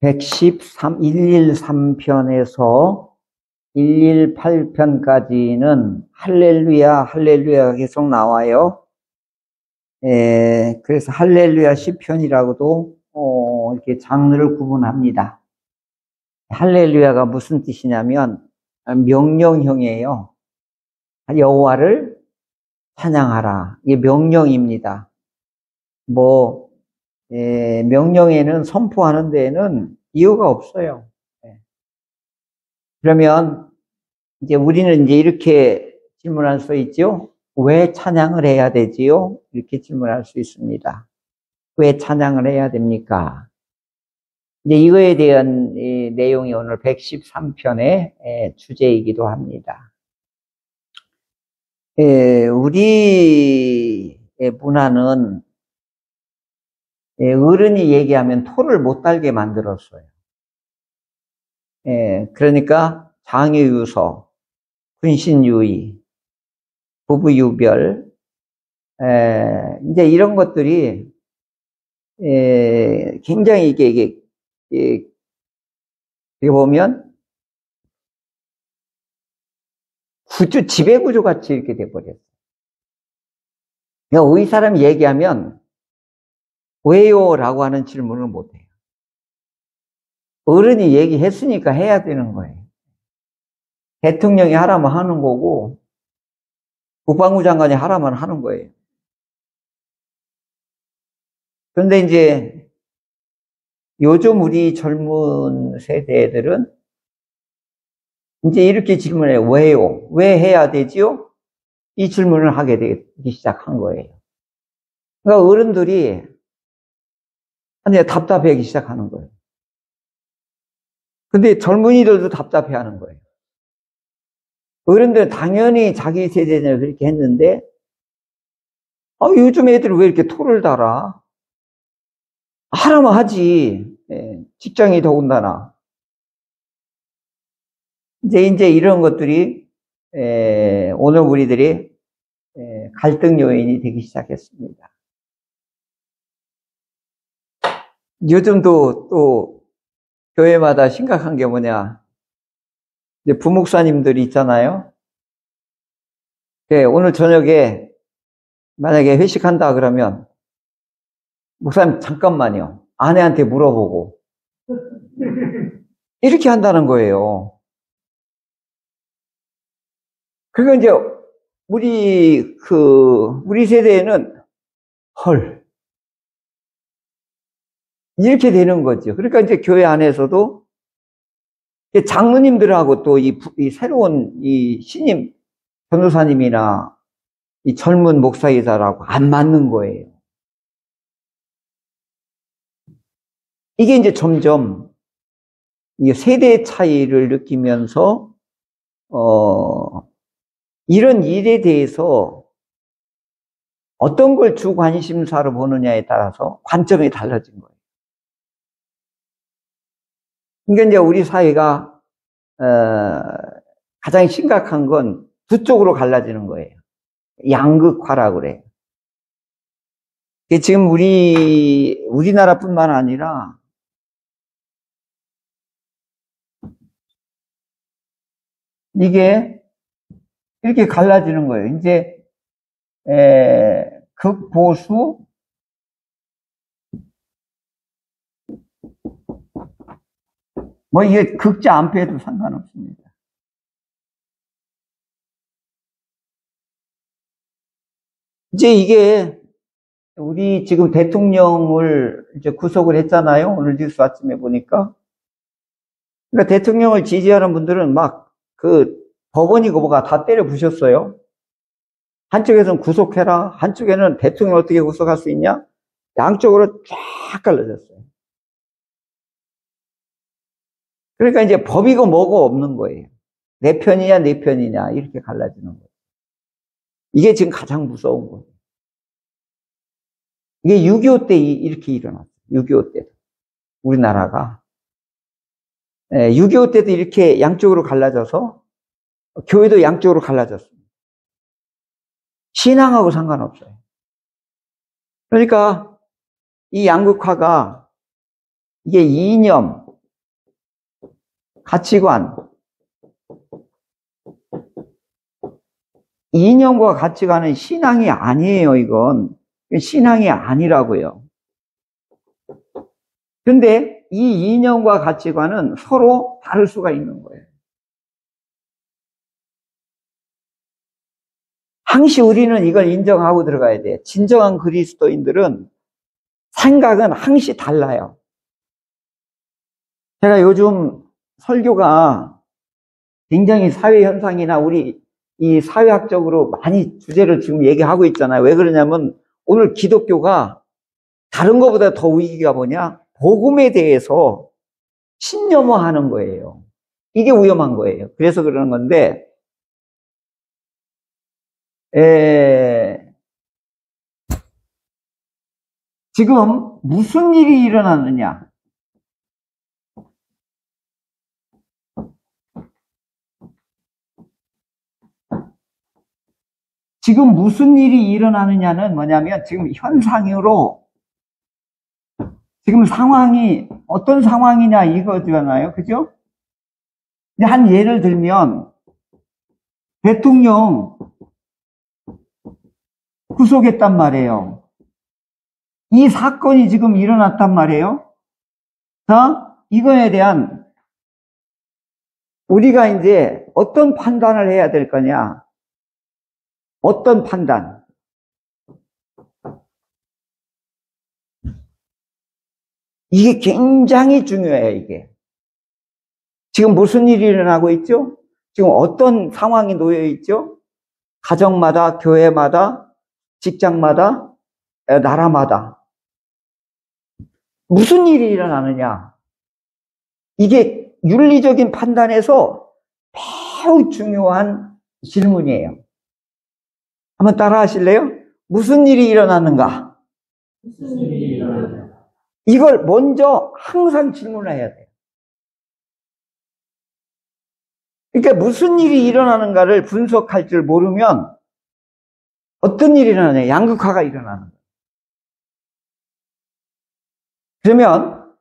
113편에서 118편까지는 할렐루야, 할렐루야가 계속 나와요. 그래서 할렐루야 시편이라고도 이렇게 장르를 구분합니다. 할렐루야가 무슨 뜻이냐면 명령형이에요. 여호와를 찬양하라. 이게 명령입니다. 명령에는 선포하는 데에는 이유가 없어요. 그러면 이제 우리는 이제 이렇게 질문할 수 있죠. 왜 찬양을 해야 되지요? 이렇게 질문할 수 있습니다. 왜 찬양을 해야 됩니까? 이제 이거에 대한 내용이 오늘 113편의 주제이기도 합니다. 우리의 문화는 어른이 얘기하면 토를 못 달게 만들었어요. 그러니까 장유유서, 군신유의, 부부유별, 이제 이런 것들이 굉장히 이게 보면 지배구조 같이 이렇게 돼버렸어요. 이 사람이 얘기하면 왜요? 라고 하는 질문을 못해요. 어른이 얘기했으니까 해야 되는 거예요. 대통령이 하라면 하는 거고 국방부 장관이 하라면 하는 거예요. 그런데 이제 요즘 우리 젊은 세대들은 이제 이렇게 질문해요. 왜요? 왜 해야 되지요? 이 질문을 하게 되기 시작한 거예요. 그러니까 어른들이 답답해하기 시작하는 거예요. 근데 젊은이들도 답답해하는 거예요. 어른들은 당연히 자기 세대는 그렇게 했는데 요즘 애들은 왜 이렇게 토를 달아? 하라면 하지. 직장이 더군다나. 이제 이런 것들이 오늘 우리들이 갈등 요인이 되기 시작했습니다. 요즘도 또 교회마다 심각한 게 뭐냐. 이제 부목사님들이 있잖아요. 오늘 저녁에 만약에 회식한다 그러면 목사님 잠깐만요. 아내한테 물어보고 이렇게 한다는 거예요. 그러니까 이제 우리 세대에는 헐 이렇게 되는 거죠. 그러니까 이제 교회 안에서도 장로님들하고 또 이 새로운 이 신임 변호사님이나 이 젊은 목사이자라고 안 맞는 거예요. 이게 이제 점점 이 세대 차이를 느끼면서 이런 일에 대해서 어떤 걸 주관심사로 보느냐에 따라서 관점이 달라진 거예요. 그러니까 이제 우리 사회가 가장 심각한 건 두 쪽으로 갈라지는 거예요. 양극화라고 그래요. 지금 우리나라뿐만 아니라 이게 이렇게 갈라지는 거예요. 이제 극보수, 이게 극자 안 빼도 상관없습니다. 이제 이게 우리 지금 대통령을 이제 구속을 했잖아요. 오늘 뉴스 아침에 보니까. 그러니까 대통령을 지지하는 분들은 법원이고 뭐가 다 때려 부셨어요. 한쪽에서는 구속해라. 한쪽에는 대통령 어떻게 구속할 수 있냐? 양쪽으로 쫙 갈라졌어요. 그러니까 이제 법이고 뭐고 없는 거예요. 내 편이냐, 내 편이냐, 이렇게 갈라지는 거예요. 이게 지금 가장 무서운 거예요. 이게 6.25 때 이렇게 일어났어요. 6.25 때도. 우리나라가. 6.25 때도 이렇게 양쪽으로 갈라져서 교회도 양쪽으로 갈라졌습니다. 신앙하고 상관없어요. 그러니까 이 양극화가 이게 이념, 가치관. 이념과 가치관은 신앙이 아니에요, 이건. 신앙이 아니라고요. 근데 이 이념과 가치관은 서로 다를 수가 있는 거예요. 항시 우리는 이걸 인정하고 들어가야 돼. 진정한 그리스도인들은 생각은 항시 달라요. 제가 요즘 설교가 굉장히 사회 현상이나 우리 이 사회학적으로 많이 주제를 지금 얘기하고 있잖아요. 왜 그러냐면 오늘 기독교가 다른 것보다 더 위기가 뭐냐? 복음에 대해서 신념화하는 거예요. 이게 위험한 거예요. 그래서 그러는 건데, 지금 무슨 일이 일어나느냐? 지금 무슨 일이 일어나느냐는 뭐냐면 지금 현상으로 지금 상황이 어떤 상황이냐 이거잖아요. 그죠? 한 예를 들면 대통령 구속했단 말이에요. 이 사건이 지금 일어났단 말이에요. 자, 이거에 대한 우리가 이제 어떤 판단을 해야 될 거냐? 어떤 판단? 이게 굉장히 중요해요, 이게. 지금 무슨 일이 일어나고 있죠? 지금 어떤 상황이 놓여 있죠? 가정마다, 교회마다, 직장마다, 나라마다. 무슨 일이 일어나느냐? 이게 윤리적인 판단에서 매우 중요한 질문이에요. 한번 따라 하실래요? 무슨 일이 일어나는가? 무슨 일이 일어나는가? 이걸 먼저 항상 질문을 해야 돼요. 그러니까 무슨 일이 일어나는가를 분석할 줄 모르면 어떤 일이 일어나냐? 양극화가 일어나는 거예요. 그러면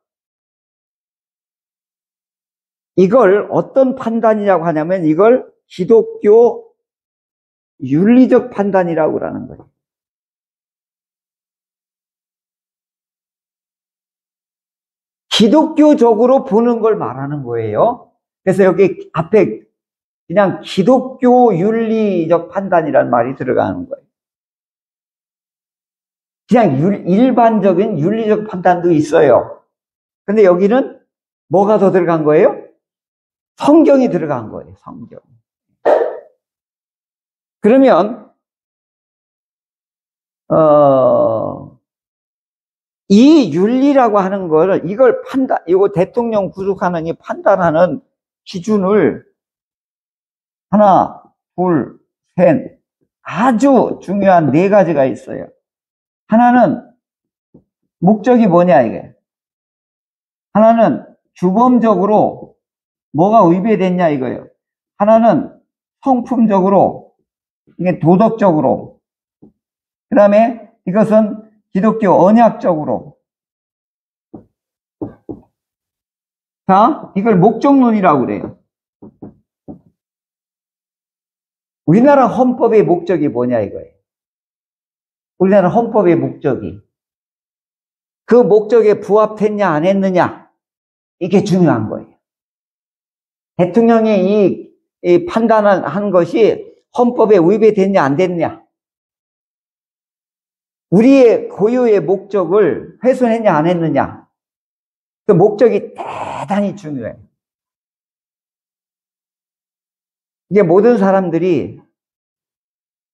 이걸 어떤 판단이라고 하냐면 이걸 기독교 윤리적 판단이라고 하는 거예요. 기독교적으로 보는 걸 말하는 거예요. 그래서 여기 앞에 그냥 기독교 윤리적 판단이라는 말이 들어가는 거예요. 그냥 일반적인 윤리적 판단도 있어요. 근데 여기는 뭐가 더 들어간 거예요? 성경이 들어간 거예요, 성경. 그러면, 이 윤리라고 하는 거를, 이걸 이거 대통령 구속하는 이 판단하는 기준을 하나, 둘, 셋, 아주 중요한 4가지가 있어요. 하나는 목적이 뭐냐, 이게. 하나는 규범적으로 뭐가 위배됐냐, 이거예요. 하나는 성품적으로, 이게 도덕적으로. 그 다음에 이것은 기독교 언약적으로. 자, 이걸 목적론이라고 그래요. 우리나라 헌법의 목적이 뭐냐, 이거예요. 우리나라 헌법의 목적이. 그 목적에 부합했냐, 안 했느냐. 이게 중요한 거예요. 대통령이 이 판단을 한 것이 헌법에 위배됐냐, 안 됐냐. 우리의 고유의 목적을 훼손했냐, 안 했느냐. 그 목적이 대단히 중요해요. 이게 모든 사람들이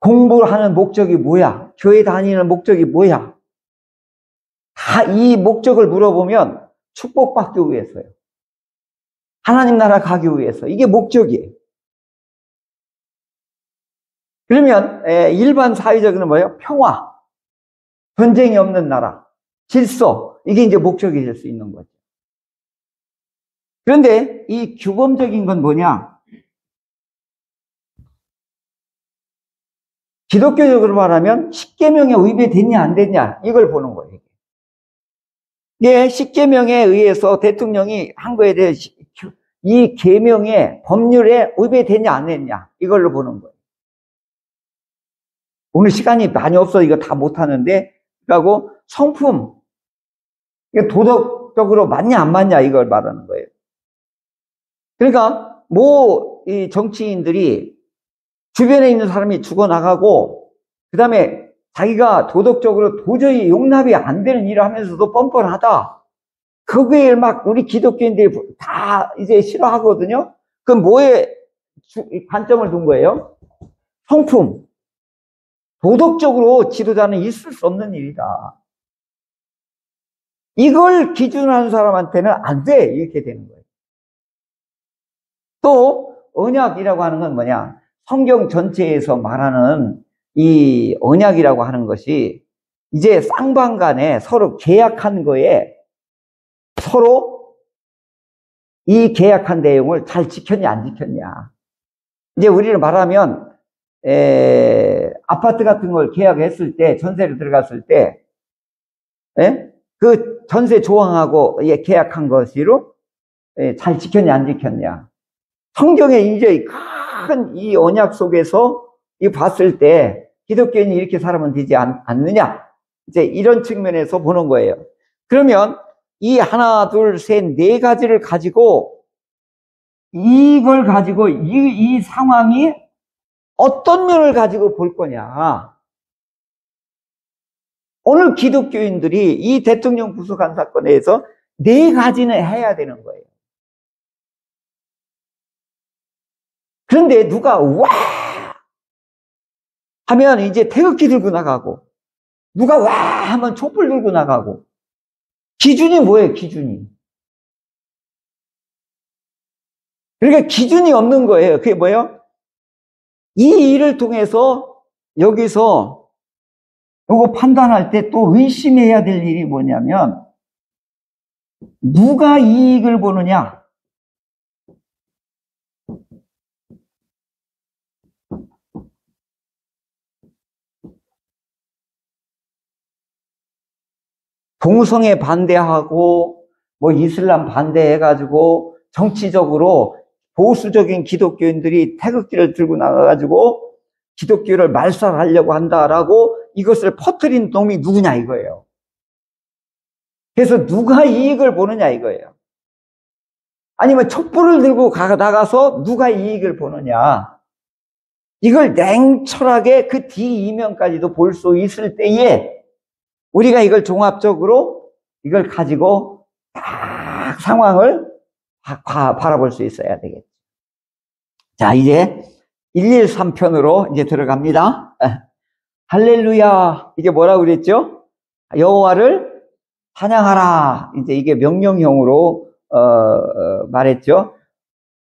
공부하는 목적이 뭐야? 교회 다니는 목적이 뭐야? 다 이 목적을 물어보면 축복받기 위해서요. 하나님 나라 가기 위해서. 이게 목적이에요. 그러면 일반 사회적으로는 뭐예요? 평화, 전쟁이 없는 나라, 질서. 이게 이제 목적이 될 수 있는 거죠. 그런데 이 규범적인 건 뭐냐? 기독교적으로 말하면 십계명에 위배됐냐 안 됐냐 이걸 보는 거예요. 이게 십계명에 의해서 대통령이 한 거에 대해 이 계명의 법률에 위배되냐 안 했냐 이걸로 보는 거예요. 오늘 시간이 많이 없어 이거 다 못하는데 그러고 성품 이게 도덕적으로 맞냐 안 맞냐 이걸 말하는 거예요. 그러니까 이 정치인들이 주변에 있는 사람이 죽어나가고 그 다음에 자기가 도덕적으로 도저히 용납이 안 되는 일을 하면서도 뻔뻔하다. 그거에 막 우리 기독교인들이 다 이제 싫어하거든요. 그럼 뭐에 관점을 둔 거예요? 성품. 도덕적으로 지도자는 있을 수 없는 일이다. 이걸 기준으로 하는 사람한테는 안 돼. 이렇게 되는 거예요. 또 언약이라고 하는 건 뭐냐? 성경 전체에서 말하는 이 언약이라고 하는 것이 이제 쌍방간에 서로 계약한 거에 서로 이 계약한 내용을 잘 지켰냐 안 지켰냐. 이제 우리를 말하면 아파트 같은 걸 계약했을 때 전세를 들어갔을 때 그 전세 조항하고 계약한 것으로 잘 지켰냐 안 지켰냐. 성경에 이제 큰 이 언약 속에서 이 봤을 때 기독교인이 이렇게 살아면 되지 않느냐. 이제 이런 측면에서 보는 거예요. 그러면 이 하나, 둘, 셋, 네 가지를 가지고 이걸 가지고 이 상황이 어떤 면을 가지고 볼 거냐. 오늘 기독교인들이 이 대통령 구속한 사건에서 네 가지는 해야 되는 거예요. 그런데 누가 와 하면 이제 태극기 들고 나가고 누가 와 하면 촛불 들고 나가고 기준이 뭐예요? 기준이. 그러니까 기준이 없는 거예요. 그게 뭐예요? 이 일을 통해서 여기서 이거 판단할 때 또 의심해야 될 일이 뭐냐면 누가 이익을 보느냐. 동성애 반대하고 뭐 이슬람 반대해가지고 정치적으로 보수적인 기독교인들이 태극기를 들고 나가가지고 기독교를 말살하려고 한다라고 이것을 퍼뜨린 놈이 누구냐 이거예요. 그래서 누가 이익을 보느냐 이거예요. 아니면 촛불을 들고 나가서 누가 이익을 보느냐. 이걸 냉철하게 그 뒤이면까지도 볼 수 있을 때에 우리가 이걸 종합적으로 이걸 가지고 딱 상황을 바라볼 수 있어야 되겠죠. 자, 이제 113편으로 이제 들어갑니다. 할렐루야. 이게 뭐라고 그랬죠? 여호와를 찬양하라. 이제 이게 명령형으로 말했죠.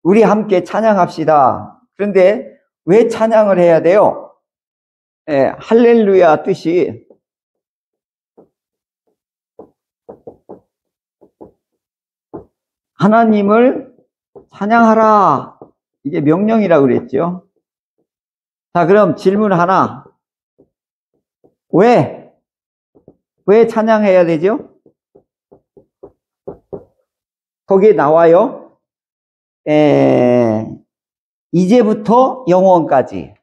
우리 함께 찬양합시다. 그런데 왜 찬양을 해야 돼요? 할렐루야 뜻이 하나님을 찬양하라. 이게 명령이라고 그랬죠. 자, 그럼 질문 하나. 왜 찬양해야 되죠? 거기에 나와요. 이제부터 영원까지.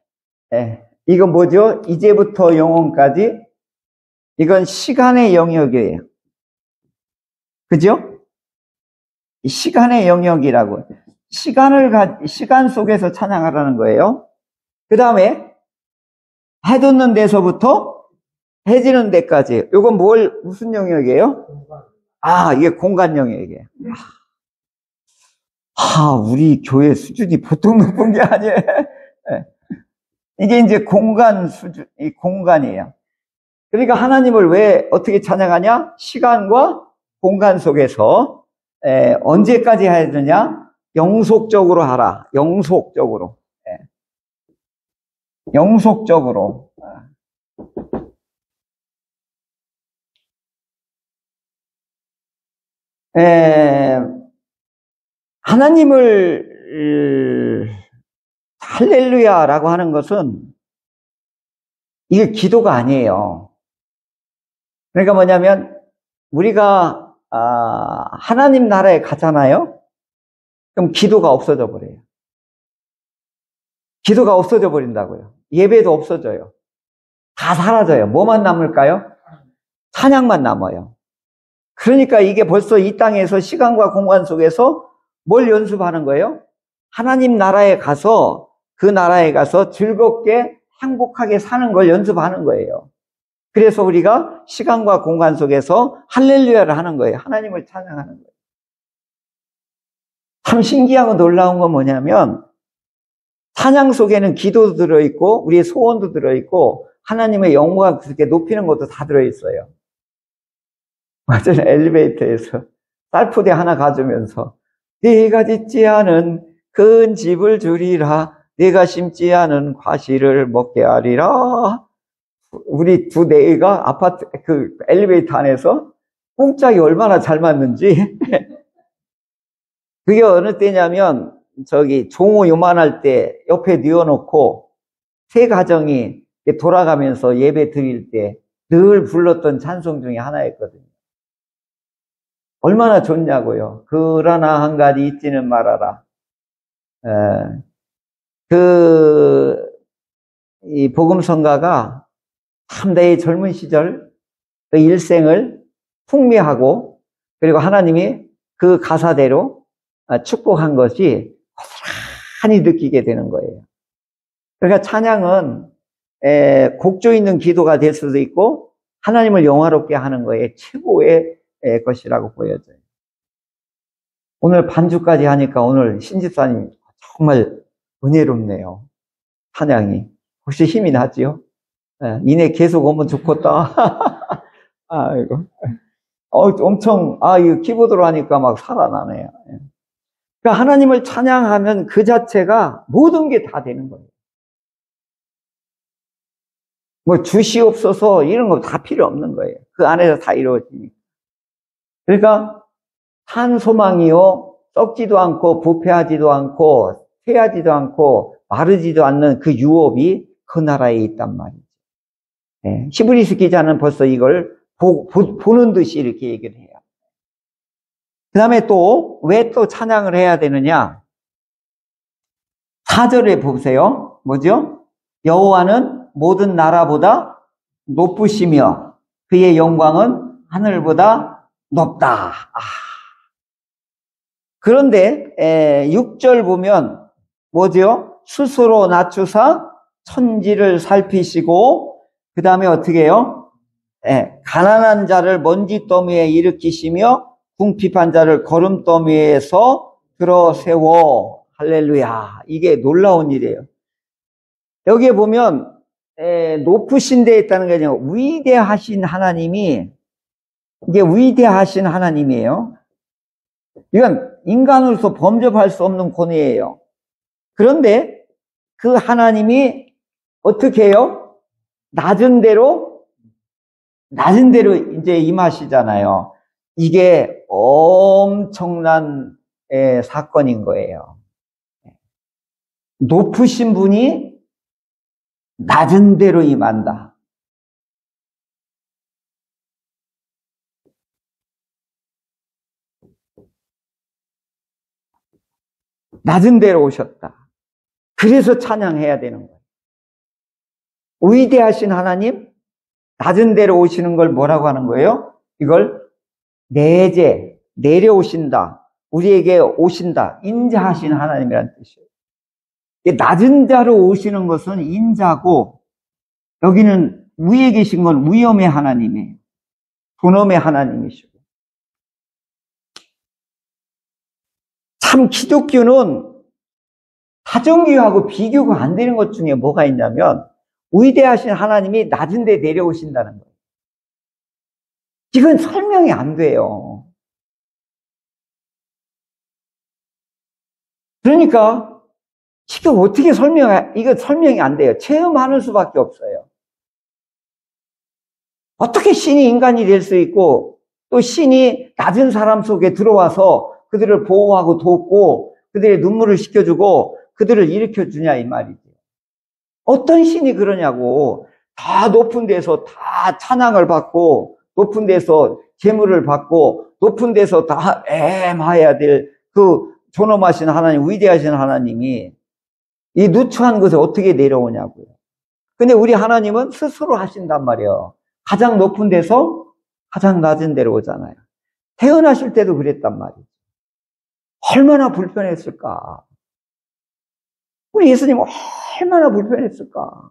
이건 뭐죠? 이제부터 영원까지. 이건 시간의 영역이에요. 그죠? 시간의 영역이라고. 시간 속에서 찬양하라는 거예요. 그 다음에 해 돋는 데서부터 해 지는 데까지. 이건 무슨 영역이에요? 이게 공간 영역이에요. 우리 교회 수준이 보통 높은 게 아니에요. 이게 이제 공간 수준, 이 공간이에요. 그러니까 하나님을 왜 어떻게 찬양하냐? 시간과 공간 속에서 언제까지 해야 되냐? 영속적으로 하라. 영속적으로. 영속적으로. 하나님을 할렐루야라고 하는 것은 이게 기도가 아니에요. 그러니까 뭐냐면 우리가 하나님 나라에 가잖아요. 그럼 기도가 없어져 버려요. 기도가 없어져 버린다고요. 예배도 없어져요. 다 사라져요. 뭐만 남을까요? 찬양만 남아요. 그러니까 이게 벌써 이 땅에서 시간과 공간 속에서 뭘 연습하는 거예요? 하나님 나라에 가서 그 나라에 가서 즐겁게 행복하게 사는 걸 연습하는 거예요. 그래서 우리가 시간과 공간 속에서 할렐루야를 하는 거예요. 하나님을 찬양하는 거예요. 참 신기하고 놀라운 건 뭐냐면 찬양 속에는 기도도 들어있고 우리의 소원도 들어있고 하나님의 영광을 그렇게 높이는 것도 다 들어있어요. 맞아요. 엘리베이터에서 쌀포대 하나 가지면서 네가 짓지 않은 큰 집을 주리라 네가 심지 않은 과실을 먹게 하리라. 우리 두 내가 아파트 그 엘리베이터 안에서 꽁짝이 얼마나 잘 맞는지. 그게 어느 때냐면 저기 종호 요만할 때 옆에 뉘어놓고 세 가정이 돌아가면서 예배 드릴 때 늘 불렀던 찬송 중에 하나였거든요. 얼마나 좋냐고요. 그러나 한 가지 잊지는 말아라. 이 복음성가가 참 내 젊은 시절 그 일생을 풍미하고 그리고 하나님이 그 가사대로 축복한 것이 고스란히 느끼게 되는 거예요. 그러니까 찬양은 곡조 있는 기도가 될 수도 있고 하나님을 영화롭게 하는 거에 최고의 것이라고 보여져요. 오늘 반주까지 하니까 오늘 신집사님 정말 은혜롭네요. 찬양이. 혹시 힘이 나지요? 이내 계속 오면 좋겠다. 아이고. 엄청, 이거 키보드로 하니까 막 살아나네요. 그러니까 하나님을 찬양하면 그 자체가 모든 게 다 되는 거예요. 뭐 주시옵소서 이런 거 다 필요 없는 거예요. 그 안에서 다 이루어지니까. 그러니까 한 소망이요 썩지도 않고 부패하지도 않고 쇠하지도 않고 마르지도 않는 그 유업이 그 나라에 있단 말이죠. 히브리서 기자는 벌써 이걸 보는 듯이 이렇게 얘기를 해요. 그 다음에 또 왜 또 찬양을 해야 되느냐? 4절에 보세요. 뭐죠? 여호와는 모든 나라보다 높으시며 그의 영광은 하늘보다 높다. 그런데 6절 보면 뭐죠? 스스로 낮추사 천지를 살피시고 그 다음에 어떻게 해요? 가난한 자를 먼지더미에 일으키시며 궁핍한 자를 거름더미에서 들어세워. 할렐루야. 이게 놀라운 일이에요. 여기에 보면 높으신 데에 있다는 게 아니라 위대하신 하나님이 이게 위대하신 하나님이에요. 이건 인간으로서 범접할 수 없는 권위예요. 그런데 그 하나님이 어떻게 해요? 낮은 대로 이제 임하시잖아요. 이게 엄청난 사건인 거예요. 높으신 분이 낮은 대로 임한다. 낮은 데로 오셨다. 그래서 찬양해야 되는 거예요. 위대하신 하나님, 낮은 데로 오시는 걸 뭐라고 하는 거예요? 이걸 내려오신다. 우리에게 오신다. 인자하신 하나님이라는 뜻이에요. 낮은 자로 오시는 것은 인자고, 여기는 위에 계신 건 위엄의 하나님이에요. 존엄의 하나님이시고. 참 기독교는 다정교하고 비교가 안 되는 것 중에 뭐가 있냐면 위대하신 하나님이 낮은 데 내려오신다는 거예요. 이건 설명이 안 돼요. 그러니까 이게 어떻게 이거 설명이 안 돼요. 체험하는 수밖에 없어요. 어떻게 신이 인간이 될 수 있고 또 신이 낮은 사람 속에 들어와서 그들을 보호하고 돕고 그들의 눈물을 식혀주고 그들을 일으켜주냐 이 말이죠. 어떤 신이 그러냐고. 다 높은 데서 다 찬양을 받고 높은 데서 재물을 받고 높은 데서 다 애해야 될 그 존엄하신 하나님, 위대하신 하나님이 이 누추한 곳에 어떻게 내려오냐고요. 근데 우리 하나님은 스스로 하신단 말이에요. 가장 높은 데서 가장 낮은 데로 오잖아요. 태어나실 때도 그랬단 말이에요. 얼마나 불편했을까. 우리 예수님 얼마나 불편했을까.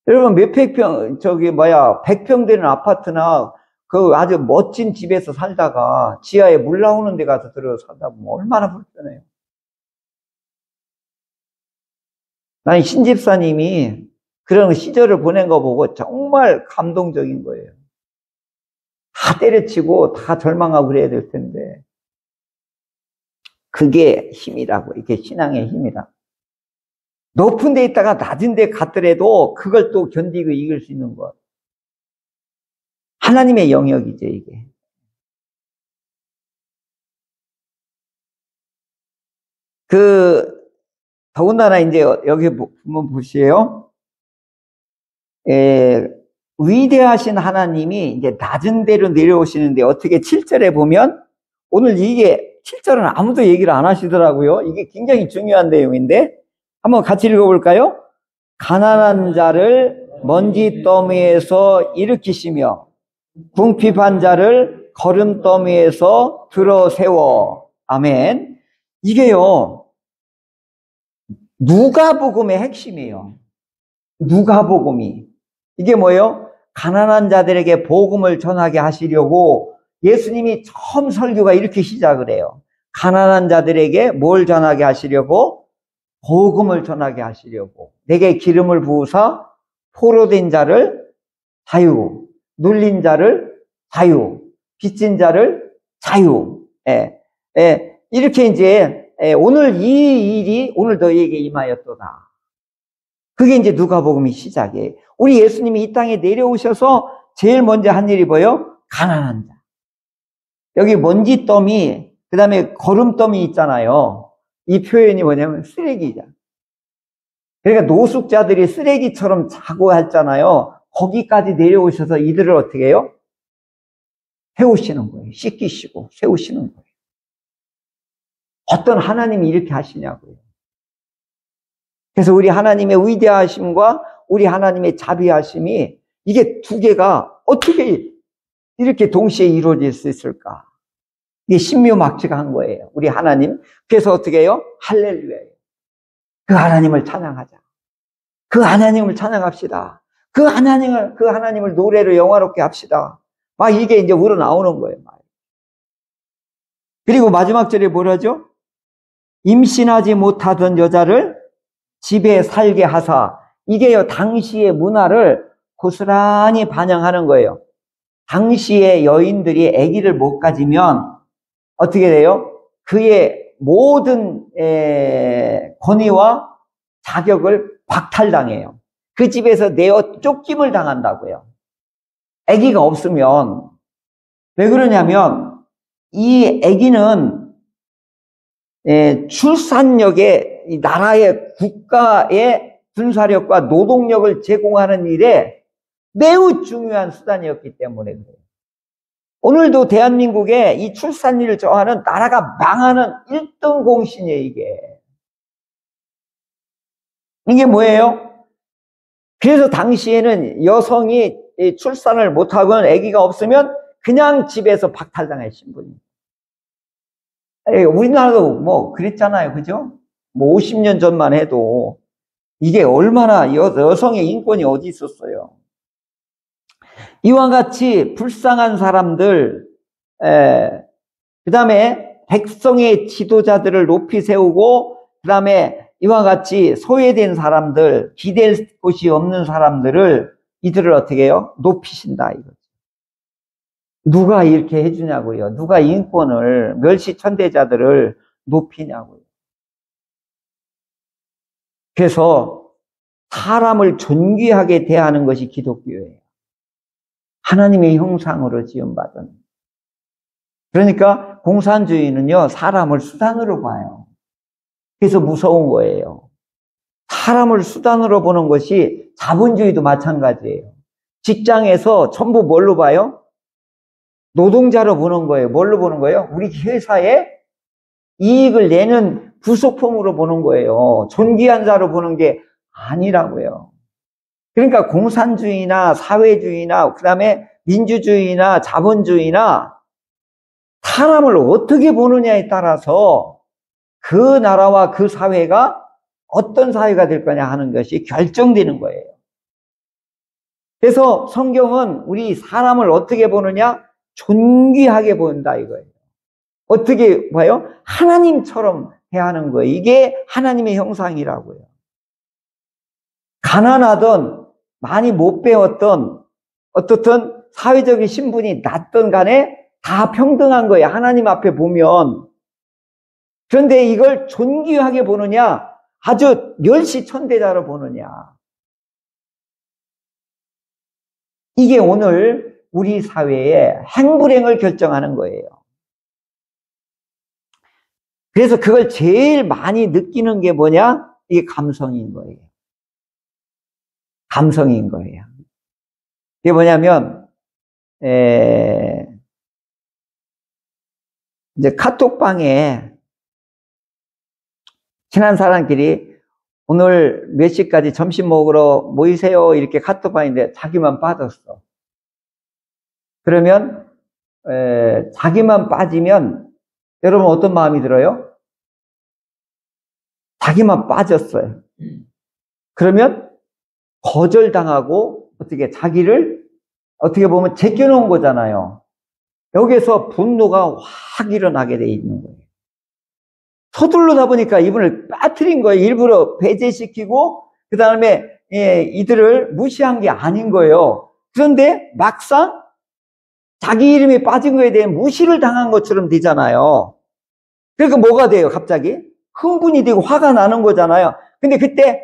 여러분, 몇백 평, 100평 되는 아파트나 그 아주 멋진 집에서 살다가 지하에 물 나오는 데 가서 들어서 살다 보면 얼마나 불편해요. 난 신집사님이 그런 시절을 보낸 거 보고 정말 감동적인 거예요. 다 때려치고 다 절망하고 그래야 될 텐데. 그게 힘이라고, 이게 신앙의 힘이라. 높은 데 있다가 낮은 데 갔더라도 그걸 또 견디고 이길 수 있는 것. 하나님의 영역이죠, 이게. 더군다나 이제 여기 보면 보시에요. 위대하신 하나님이 이제 낮은 데로 내려오시는데 어떻게 7절에 보면 오늘 이게 7절은 아무도 얘기를 안 하시더라고요. 이게 굉장히 중요한 내용인데 한번 같이 읽어볼까요? 가난한 자를 먼지더미에서 일으키시며 궁핍한 자를 거름더미에서 들어 세워. 아멘. 이게요, 누가복음의 핵심이에요. 누가복음이. 이게 뭐예요? 가난한 자들에게 복음을 전하게 하시려고 예수님이 처음 설교가 이렇게 시작을 해요. 가난한 자들에게 뭘 전하게 하시려고? 복음을 전하게 하시려고. 내게 기름을 부으사 포로된 자를 자유, 눌린 자를 자유, 빚진 자를 자유. 이렇게 이제 오늘 이 일이 오늘 너희에게 임하였도다. 그게 이제 누가복음의 시작이에요. 우리 예수님이 이 땅에 내려오셔서 제일 먼저 한 일이 뭐예요? 가난한 자. 여기 먼지더미, 그 다음에 거름더미 있잖아요. 이 표현이 뭐냐면 쓰레기자. 그러니까 노숙자들이 쓰레기처럼 자고 했잖아요. 거기까지 내려오셔서 이들을 어떻게 해요? 세우시는 거예요. 씻기시고 세우시는 거예요. 어떤 하나님이 이렇게 하시냐고요. 그래서 우리 하나님의 위대하심과 우리 하나님의 자비하심이 이게 두 개가 어떻게 이렇게 동시에 이루어질 수 있을까? 이게 신묘막측한 거예요. 우리 하나님. 그래서 어떻게 해요? 할렐루야예요. 그 하나님을 찬양하자. 그 하나님을 찬양합시다. 그 하나님을 노래로 영화롭게 합시다. 막 이게 이제 우러나오는 거예요. 그리고 마지막 절에 뭐라죠? 임신하지 못하던 여자를 집에 살게 하사. 이게요, 당시의 문화를 고스란히 반영하는 거예요. 당시의 여인들이 아기를 못 가지면 어떻게 돼요? 그의 모든 권위와 자격을 박탈당해요. 그 집에서 내어 쫓김을 당한다고요. 아기가 없으면. 왜 그러냐면 이 아기는 출산력에 이 나라의 국가의 군사력과 노동력을 제공하는 일에 매우 중요한 수단이었기 때문에 그래요. 오늘도 대한민국에 이 출산율을 저하는 나라가 망하는 1등 공신이에요, 이게. 이게 뭐예요? 그래서 당시에는 여성이 출산을 못하거나 아기가 없으면 그냥 집에서 박탈당할 신분이에요. 우리나라도 뭐 그랬잖아요, 그죠? 뭐 50년 전만 해도 이게 얼마나 여성의 인권이 어디 있었어요. 이와 같이 불쌍한 사람들, 그 다음에 백성의 지도자들을 높이 세우고, 그 다음에 이와 같이 소외된 사람들, 기댈 곳이 없는 사람들을, 이들을 어떻게 해요? 높이신다, 이거죠. 누가 이렇게 해주냐고요. 누가 인권을, 멸시천대자들을 높이냐고요. 그래서 사람을 존귀하게 대하는 것이 기독교예요. 하나님의 형상으로 지음받은. 그러니까 공산주의는요, 사람을 수단으로 봐요. 그래서 무서운 거예요. 사람을 수단으로 보는 것이 자본주의도 마찬가지예요. 직장에서 전부 뭘로 봐요? 노동자로 보는 거예요. 뭘로 보는 거예요? 우리 회사에 이익을 내는 부속품으로 보는 거예요. 존귀한 자로 보는 게 아니라고요. 그러니까 공산주의나 사회주의나 그다음에 민주주의나 자본주의나 사람을 어떻게 보느냐에 따라서 그 나라와 그 사회가 어떤 사회가 될 거냐 하는 것이 결정되는 거예요. 그래서 성경은 우리 사람을 어떻게 보느냐? 존귀하게 본다 이거예요. 어떻게 봐요? 하나님처럼 해야 하는 거예요. 이게 하나님의 형상이라고요. 가난하던 많이 못 배웠던 어떻든 사회적인 신분이 낮든 간에 다 평등한 거예요. 하나님 앞에 보면. 그런데 이걸 존귀하게 보느냐? 아주 멸시천대자로 보느냐? 이게 오늘 우리 사회의 행불행을 결정하는 거예요. 그래서 그걸 제일 많이 느끼는 게 뭐냐? 이게 감성인 거예요. 감성인 거예요. 이게 뭐냐면, 이제 카톡방에 친한 사람끼리 오늘 몇 시까지 점심 먹으러 모이세요. 이렇게 카톡방인데 자기만 빠졌어. 그러면, 자기만 빠지면 여러분 어떤 마음이 들어요? 자기만 빠졌어요. 그러면 거절당하고 어떻게 자기를 어떻게 보면 제껴놓은 거잖아요. 여기서 분노가 확 일어나게 돼 있는 거예요. 서둘러다 보니까 이분을 빠뜨린 거예요. 일부러 배제시키고 그 다음에 이들을 무시한 게 아닌 거예요. 그런데 막상 자기 이름이 빠진 거에 대해 무시를 당한 것처럼 되잖아요. 그러니까 뭐가 돼요? 갑자기 흥분이 되고 화가 나는 거잖아요. 근데 그때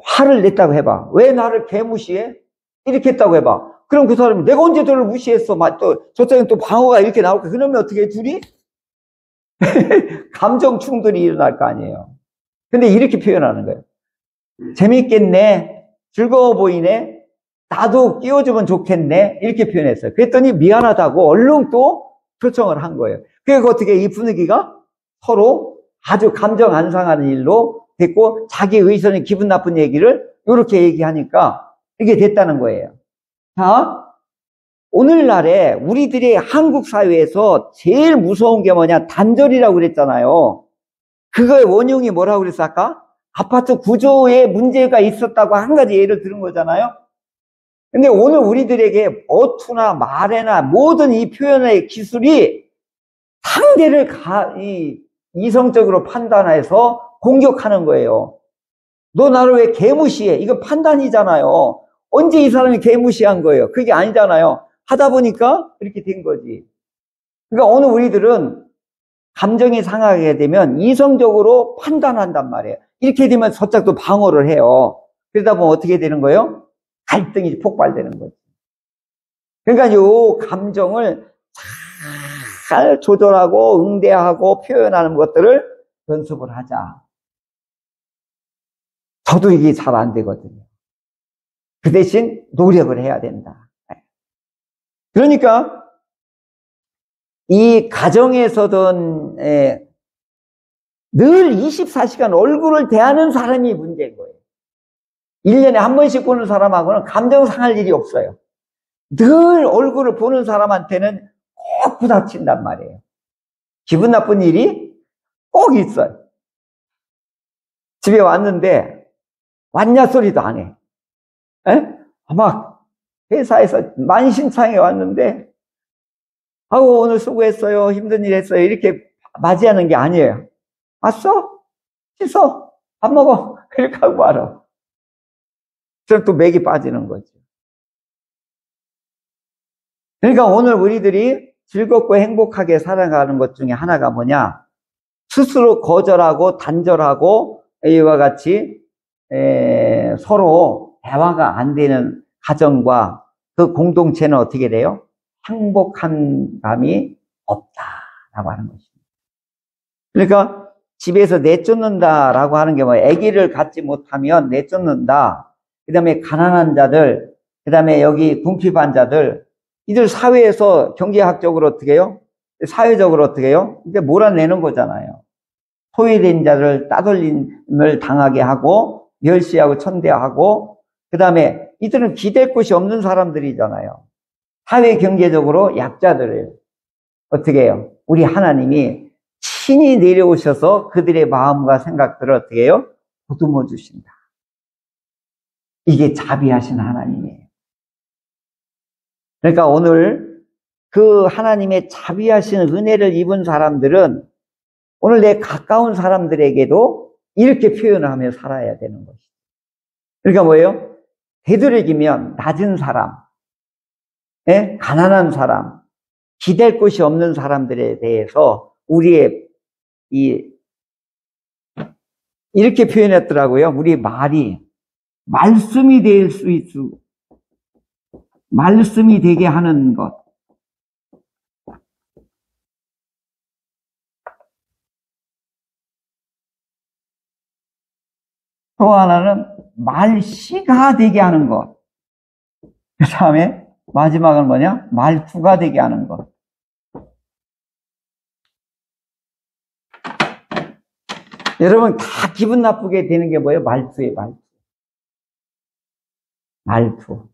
화를 냈다고 해봐. 왜 나를 개무시해? 이렇게 했다고 해봐. 그럼 그 사람이 내가 언제 너를 무시했어? 또 저쪽엔 또 방어가 이렇게 나올까? 그러면 어떻게 해? 둘이 감정 충돌이 일어날 거 아니에요. 근데 이렇게 표현하는 거예요. 재밌겠네. 즐거워 보이네. 나도 끼워주면 좋겠네. 이렇게 표현했어요. 그랬더니 미안하다고 얼른 또 표정을 한 거예요. 그래서 어떻게 이 분위기가 서로 아주 감정 안 상하는 일로 됐고 자기 의선이 기분 나쁜 얘기를 이렇게 얘기하니까 이게 됐다는 거예요. 자, 오늘날에 우리들의 한국 사회에서 제일 무서운 게 뭐냐? 단절이라고 그랬잖아요. 그거의 원흉이 뭐라고 그랬어 아까? 아파트 구조에 문제가 있었다고 한 가지 예를 들은 거잖아요. 근데 오늘 우리들에게 어투나 말에나 모든 이 표현의 기술이 상대를 이성적으로 판단해서 공격하는 거예요. 너 나를 왜 개무시해? 이거 판단이잖아요. 언제 이 사람이 개무시한 거예요? 그게 아니잖아요. 하다 보니까 이렇게 된 거지. 그러니까 오늘 우리들은 감정이 상하게 되면 이성적으로 판단한단 말이에요. 이렇게 되면 서짝 또 방어를 해요. 그러다 보면 어떻게 되는 거예요? 갈등이 폭발되는 거죠. 그러니까 이 감정을 잘 조절하고 응대하고 표현하는 것들을 연습을 하자. 저도 이게 잘 안 되거든요. 그 대신 노력을 해야 된다. 그러니까 이 가정에서든 늘 24시간 얼굴을 대하는 사람이 문제인 거예요. 1년에 한 번씩 보는 사람하고는 감정 상할 일이 없어요. 늘 얼굴을 보는 사람한테는 꼭 부닥친단 말이에요. 기분 나쁜 일이 꼭 있어요. 집에 왔는데 왔냐 소리도 안 해. 아마 회사에서 만신창에 왔는데 아우 오늘 수고했어요. 힘든 일 했어요. 이렇게 맞이하는 게 아니에요. 왔어? 씻어? 밥 먹어? 그렇게 하고 말아. 그럼 또 맥이 빠지는 거죠. 그러니까 오늘 우리들이 즐겁고 행복하게 살아가는 것 중에 하나가 뭐냐? 스스로 거절하고 단절하고 이와 같이 서로 대화가 안 되는 가정과 그 공동체는 어떻게 돼요? 행복한 감이 없다라고 하는 것입니다. 그러니까 집에서 내쫓는다라고 하는 게 뭐예요? 아기를 갖지 못하면 내쫓는다. 그 다음에 가난한 자들, 그 다음에 여기 궁핍한 자들, 이들 사회에서 경제학적으로 어떻게 해요? 사회적으로 어떻게 해요? 이제 몰아내는 거잖아요. 소외된 자를 따돌림을 당하게 하고 멸시하고 천대하고, 그 다음에 이들은 기댈 곳이 없는 사람들이잖아요. 사회 경제적으로 약자들을 어떻게 해요? 우리 하나님이 친히 내려오셔서 그들의 마음과 생각들을 어떻게 해요? 보듬어 주신다. 이게 자비하신 하나님이에요. 그러니까 오늘 그 하나님의 자비하신 은혜를 입은 사람들은 오늘 내 가까운 사람들에게도 이렇게 표현을 하며 살아야 되는 것이죠. 그러니까 뭐예요? 되도록이면 낮은 사람, 가난한 사람, 기댈 곳이 없는 사람들에 대해서 우리의 이렇게 표현했더라고요. 우리 말이 말씀이 될 수 있고 말씀이 되게 하는 것. 또 하나는 말씨가 되게 하는 것. 그 다음에 마지막은 뭐냐? 말투가 되게 하는 것. 여러분 다 기분 나쁘게 되는 게 뭐예요? 말투예요, 말투. 말투.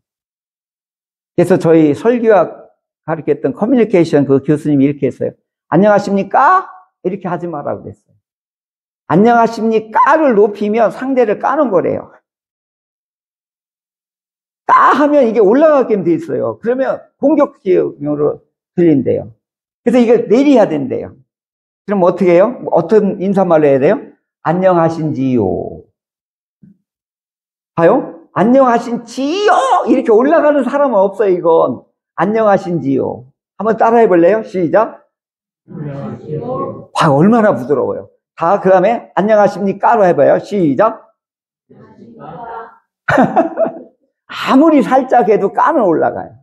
그래서 저희 설교학 가르쳤던 커뮤니케이션 그 교수님이 이렇게 했어요. 안녕하십니까? 이렇게 하지 말라고 그랬어요. 안녕하십니까를 높이면 상대를 까는 거래요. 까 하면 이게 올라가게 돼 있어요. 그러면 공격적으로 들린대요. 그래서 이걸 내려야 된대요. 그럼 어떻게 해요? 어떤 인사말로 해야 돼요? 안녕하신지요. 봐요? 안녕하신지요. 이렇게 올라가는 사람은 없어요. 이건 안녕하신지요. 한번 따라해 볼래요? 시작. 안녕하세요. 봐, 얼마나 부드러워요. 다 그 다음에 안녕하십니까로 해봐요. 시작. 아무리 살짝 해도 까는 올라가요.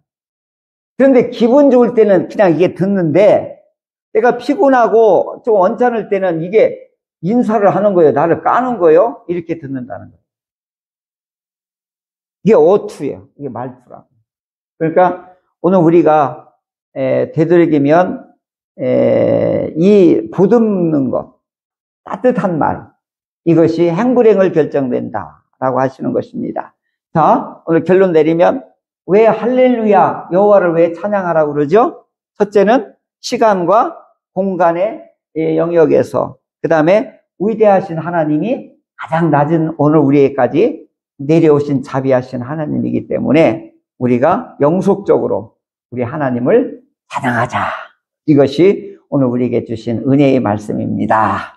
그런데 기분 좋을 때는 그냥 이게 듣는데, 내가 피곤하고 좀 언짢을 때는 이게 인사를 하는 거예요. 나를 까는 거예요. 이렇게 듣는다는 거예요. 이게 어투예요. 이게 말투라고. 그러니까 오늘 우리가 되도록이면 이 보듬는 것, 따뜻한 말, 이것이 행불행을 결정된다라고 하시는 것입니다. 자, 오늘 결론 내리면 왜 할렐루야, 여호와를 왜 찬양하라고 그러죠? 첫째는 시간과 공간의 영역에서, 그 다음에 위대하신 하나님이 가장 낮은 오늘 우리에게까지 내려오신 자비하신 하나님이기 때문에 우리가 영속적으로 우리 하나님을 찬양하자. 이것이 오늘 우리에게 주신 은혜의 말씀입니다.